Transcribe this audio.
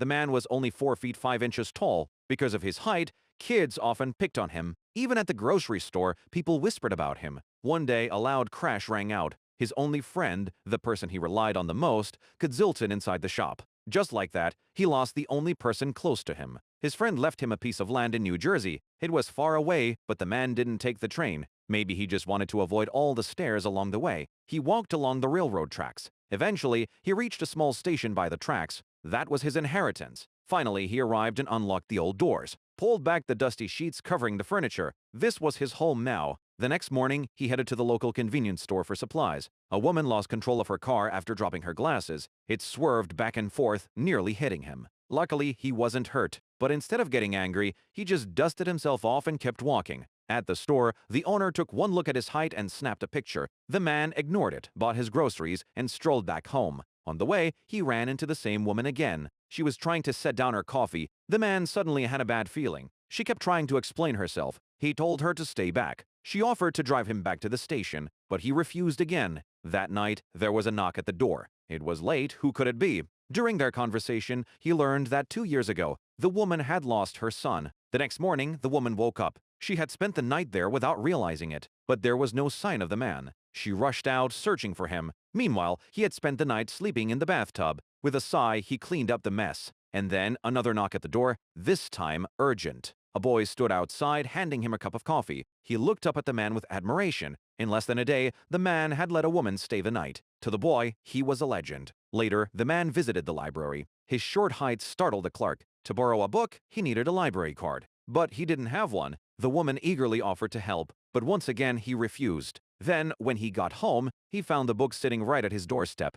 The man was only 4 feet 5 inches tall. Because of his height, kids often picked on him. Even at the grocery store, people whispered about him. One day, a loud crash rang out. His only friend, the person he relied on the most, Godzilton inside the shop. Just like that, he lost the only person close to him. His friend left him a piece of land in New Jersey. It was far away, but the man didn't take the train. Maybe he just wanted to avoid all the stairs along the way. He walked along the railroad tracks. Eventually, he reached a small station by the tracks. That was his inheritance. Finally, he arrived and unlocked the old doors, pulled back the dusty sheets covering the furniture. This was his home now. The next morning, he headed to the local convenience store for supplies. A woman lost control of her car after dropping her glasses. It swerved back and forth, nearly hitting him. Luckily, he wasn't hurt, but instead of getting angry, he just dusted himself off and kept walking. At the store, the owner took one look at his height and snapped a picture. The man ignored it, bought his groceries, and strolled back home. On the way, he ran into the same woman again. She was trying to set down her coffee. The man suddenly had a bad feeling. She kept trying to explain herself. He told her to stay back. She offered to drive him back to the station, but he refused again. That night, there was a knock at the door. It was late. Who could it be? During their conversation, he learned that 2 years ago, the woman had lost her son. The next morning, the woman woke up. She had spent the night there without realizing it, but there was no sign of the man. She rushed out, searching for him. Meanwhile, he had spent the night sleeping in the bathtub. With a sigh, he cleaned up the mess. And then another knock at the door, this time urgent. A boy stood outside, handing him a cup of coffee. He looked up at the man with admiration. In less than a day, the man had let a woman stay the night. To the boy, he was a legend. Later, the man visited the library. His short height startled the clerk. To borrow a book, he needed a library card. But he didn't have one. The woman eagerly offered to help, but once again he refused. Then, when he got home, he found the book sitting right at his doorstep.